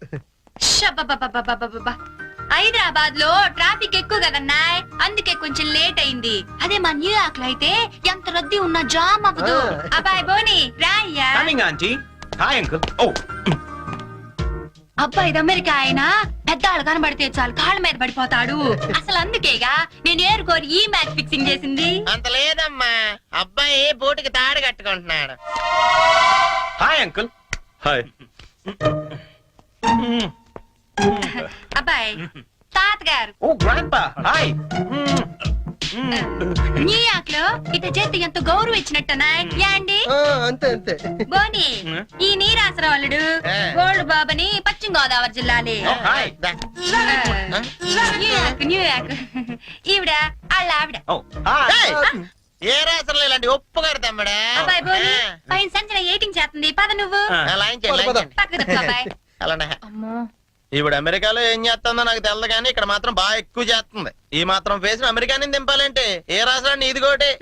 Speaker 1: ష్!
Speaker 10: షబ్బబ్బబ్బబ్బబ్బబ్బబ్బ. హైదరాబాద్ లో ట్రాఫిక్ ఎక్కువ కదన్నా, అందుకే కొంచెం లేట్ అయింది. అదే మా న్యూయార్క్ లో అయితే ఎంత రద్దీ ఉన్నా జామ్ అవ్వదు. అబ్బాయి బోని రాయ్యా.
Speaker 6: Coming, auntie. Hi, uncle. Oh,
Speaker 10: అబ్బాయి ఇది అమెరికా ఆయన పెద్దాళ్ళు కనబడితే చాలు కాళ్ళ మీద పడిపోతాడు. అసలు అందుకేగా నేను ఏరుకోరి ఈ మ్యాచ్ ఫిక్సింగ్ చేసింది.
Speaker 3: అంత లేదమ్మా, అబ్బాయి బోటుకి తాడు కట్టుకుంటున్నాడు.
Speaker 6: hi, uncle.
Speaker 5: హాయ్.
Speaker 10: అబ్బాయి తాతగారు
Speaker 6: Oh, grandpa. Hi.
Speaker 10: న్యూయార్క్ లో ఇట చేతి ఎంత గౌరవం ఇచ్చినట్టనా యాండి
Speaker 3: అంతే అంతే.
Speaker 10: బోని ఈ నీరాసరవల్లుడు గోల్డ్ బాబని పశ్చిమ గోదావరి జిల్లాలే.
Speaker 6: Oh, hi.
Speaker 10: న్యూయార్క్ ఈవిడ వాళ్ళ ఆవిడ.
Speaker 6: Oh, hi.
Speaker 3: ఏ రాసలు ఇలాంటి ఒప్పుగారు తమ్ముడా.
Speaker 10: అబ్బాయి బోని పైన సంచన ఎయిటింగ్ చేస్తుంది పద నువ్వు పక్కకు తప్పు అబ్బాయి.
Speaker 3: అలానే
Speaker 10: అమ్మో
Speaker 3: ఇప్పుడు అమెరికాలో ఏం చేస్తుందో నాకు తెలదు కానీ ఇక్కడ మాత్రం బాగా ఎక్కువ చేస్తుంది. ఈ మాత్రం ఫేస్ అమెరికా నుంచి దింపాలంటే ఏ రాష్ట్రాన్ని ఇది కోటే.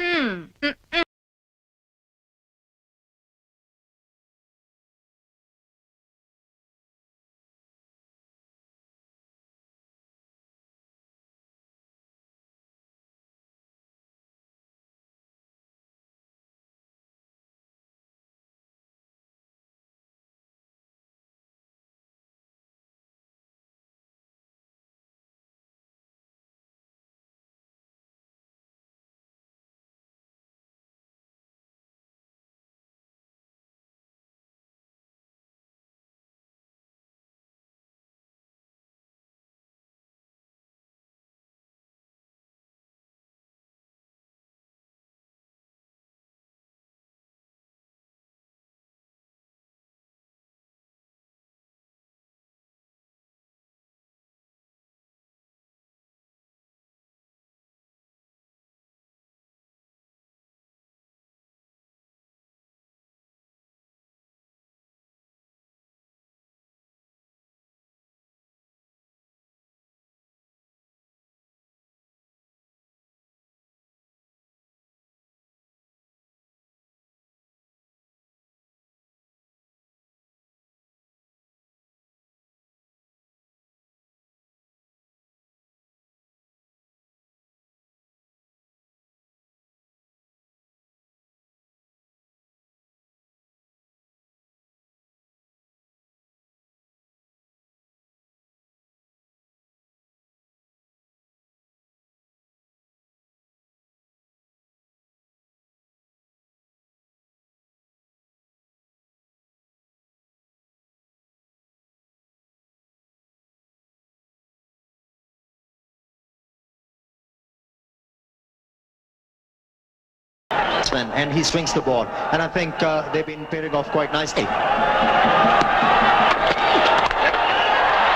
Speaker 13: And he swings the ball, and I think they've been pairing off quite nicely.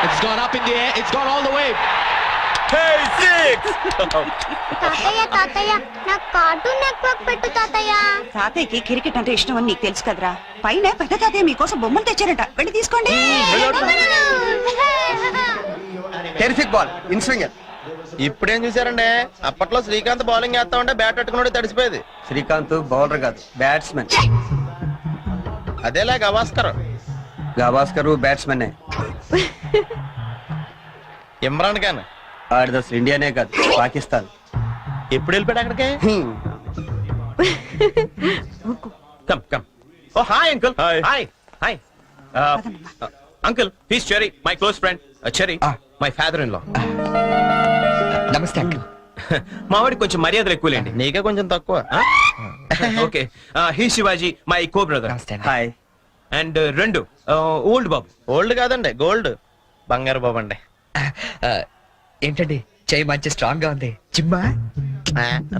Speaker 13: It's gone up in the air, it's gone all the way.
Speaker 7: Hey, six!
Speaker 4: తాతయ్య తాతయ్య నాకు కార్టూన్ నెట్వర్క్ పెట్టు తాతయ్య.
Speaker 10: తాతయ్యకి క్రికెట్ అంటే ఇష్టం అని నీకు తెలుసు కదరా. పైన పెద్ద తాతయ్య మీకోసం బొమ్మలు తెచ్చారట, వెళ్ళి తీసుకోండి.
Speaker 11: Terrific ball in swinger.
Speaker 3: ఇప్పుడేం చూసారండి, అప్పట్లో శ్రీకాంత్ బౌలింగ్ వేస్తా ఉంటే బ్యాట్ పట్టుకున్నాడు తడిసిపోయేది.
Speaker 11: శ్రీకాంత్ బౌలర్ కాదు, బ్యాట్స్మెన్.
Speaker 3: అదేలా గవాస్కర్.
Speaker 11: గవాస్కర్ బ్యాట్స్మెన్.
Speaker 3: ఇమ్రాన్ ఖాన్
Speaker 11: ఆడిది అసలు ఇండియానే కాదు, పాకిస్తాన్.
Speaker 3: ఎప్పుడు వెళ్ళిపోయాడు అక్కడికి?
Speaker 6: Come, come. Oh, hi, uncle.
Speaker 5: Hi.
Speaker 6: Hi. Hi. Uncle, he's Cherry, my close friend. Cherry, my father-in-law.
Speaker 2: నమస్తే అంకుల్.
Speaker 6: మావాడికి కొంచెం మర్యాదలు ఎక్కువలేండి.
Speaker 3: నీకే కొంచెం తక్కువ.
Speaker 6: Okay, he Shivaji, my co brother.
Speaker 2: నమస్తే.
Speaker 11: హాయ్.
Speaker 6: అండ్ రెండు ఓల్డ్ బాబు.
Speaker 3: ఓల్డ్ కాదండి, గోల్డ్. బంగారు బాబు అండి.
Speaker 2: ఏంటండి చెయ్యి మంచి స్ట్రాంగ్ గా ఉంది. జిమ్మా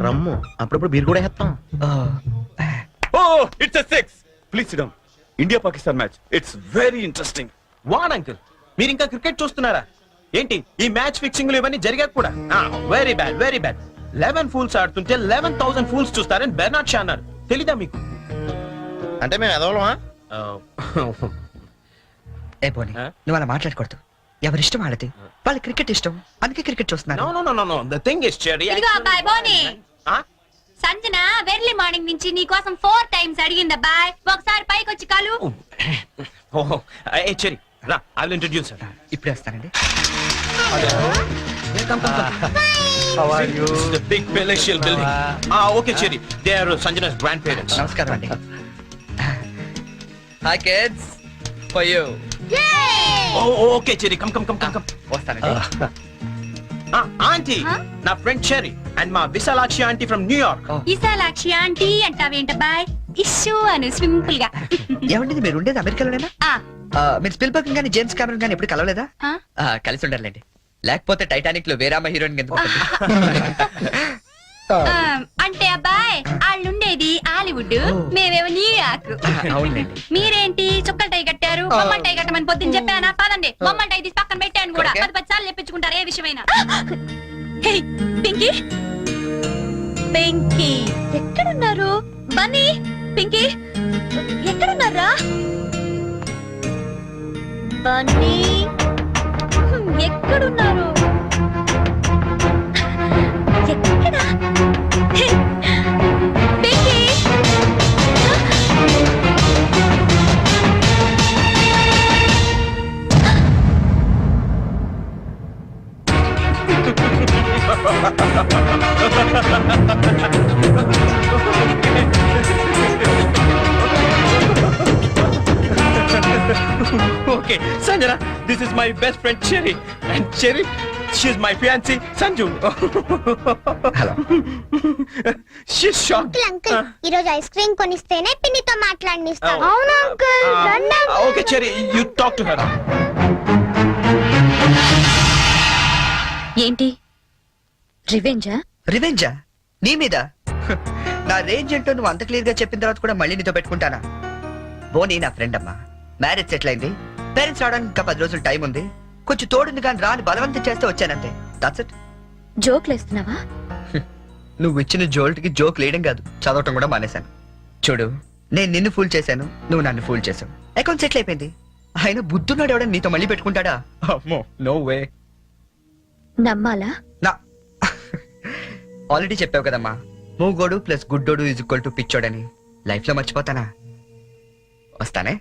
Speaker 3: రమ్ము అప్పుడప్పుడు బీర్ కూడా వేస్తాం.
Speaker 5: Oh, it's a six. Please sit down. India-Pakistan match. It's very interesting.
Speaker 6: వాన్ అంకుల్, మీరు ఇంకా క్రికెట్ చూస్తున్నారా ఏంటి? ఈ మ్యాచ్ ఫిక్సింగ్లు ఇవన్నీ జరిగాక కూడా very bad, very bad. 11 fools ఆడుతుంటే 11,000 ఫూల్స్ చూస్తారని బెర్నార్డ్ షా అన్నారు. తెలీదా మీకు?
Speaker 3: అంటే మేము ఎదవలమా?
Speaker 2: ఏ పోనీ నువ్వు అలా మాట్లాడకూడదు. ఎవరిష్టం వాళ్ళది, వాళ్ళ క్రికెట్ ఇష్టం, అందుకే క్రికెట్ చూస్తున్నారు.
Speaker 6: No, no, no, no, no. The thing is, Cherry.
Speaker 10: ఇదిగో అబ్బాయి బోని,
Speaker 6: Huh?
Speaker 10: సంజన వెర్లీ మార్నింగ్ నుంచి నీ కోసం 4 times అడిగింది అబ్బాయి. ఒకసారి పైకి వచ్చి కలు.
Speaker 6: Oh, hey, Cherry. రా ఐ విల్ ఇంట్రడ్యూస్
Speaker 2: ఇప్పుడే వస్తానండి.
Speaker 6: The big palatial building. Okay Cherry they are Sanjana's grandparents.
Speaker 2: నమస్కారం అండి. Hi kids for you.
Speaker 6: Okay Cherry come come come come come.
Speaker 2: వస్తానండి.
Speaker 6: ఆంటీ నా ఫ్రెండ్ చెరి అండ్ మా Vishalakshi aunty from New York.
Speaker 10: Vishalakshi aunty అంటావేంటబ్బాయ్ ఇష్యూ అను సింపుల్ గా.
Speaker 2: ఏమండి మీరు ఉండేది అమెరికాలోనేనా? మీరు స్పిల్బర్గ్ కానీ జేమ్స్ కెమెరన్ కానీ ఎప్పుడు కలవలేదా? కలిసి ఉండాలండి, లేకపోతే టైటానిక్ లో వేరామ హీరోయిన్ ఎందుకు ఉంటుంది?
Speaker 10: అంటే అబ్బాయి వాళ్ళుండేది హాలీవుడ్, మేమేమో న్యూయార్క్.
Speaker 2: అవునండి.
Speaker 10: మీరేంటి చుక్కల టై కట్టారు? బొమ్మల టై కట్టమని పొద్దున్న చెప్పానా? పదండి బొమ్మల టై తీసి పక్కన పెట్టాను కూడా. 10 సార్లు చెప్పించుకుంటారు ఏ విషయమైనా.
Speaker 1: హే పింకీ, పింకీ ఎక్కడున్నారు? బన్నీ, పింకీ ఎక్కడున్నారా? బన్నీ ఎక్కడున్నారు? ఎక్కడా? హే, Pinky
Speaker 6: Okay, Sanjana, this is my best friend Cherry, and Cherry, she's my fiancée Sanju.
Speaker 2: Hello.
Speaker 6: She's shocked.
Speaker 4: Uncle ఈ రోజు ఐస్ క్రీమ్ కొనిస్తేనే పిన్నితో మాట్లాడనిస్తాను. అవును uncle.
Speaker 6: Okay, Cherry, you talk to her.
Speaker 1: ఏంటి రివెంజా?
Speaker 2: రివెంజా నీ మీద? నా రేంజ్ ఏంటో నువ్వు అంత క్లియర్ గా చెప్పిన తర్వాత కూడా మళ్ళీ నీతో పెట్టుకుంటానా? బోనీ నా ఫ్రెండ్ అమ్మా, మ్యారేజ్ సెటిల్ అయింది, పేరెంట్స్ రావడానికి ఇంకా 10 రోజులు టైం ఉంది, కొంచెం తోడుంది కానీ రాని బలవంతం చేస్తే వచ్చానంతే. That's it.
Speaker 1: జోక్లు వేస్తున్నావా?
Speaker 2: నువ్వు ఇచ్చిన జోల్ట్ కి జోక్ లేయడం కాదు, చదవటం కూడా మానేశాను. చూడు, నేను నిన్ను ఫూల్ చేశాను, నువ్వు నన్ను ఫూల్ చేశావు, అకౌంట్ సెటిల్ అయిపోయింది. ఆయన బుద్ధున్నాడు ఎవడని నీతో మళ్ళీ పెట్టుకుంటాడా? అమ్మో, నో వే.
Speaker 1: నమ్మాలా?
Speaker 2: నా ఆల్రెడీ చెప్పావు కదమ్మా, మూగోడు ప్లస్ గుడ్డోడు ఈజ్ ఈక్వల్ టు పిచ్చోడని. లైఫ్ లో మర్చిపోతానా? వస్తానే.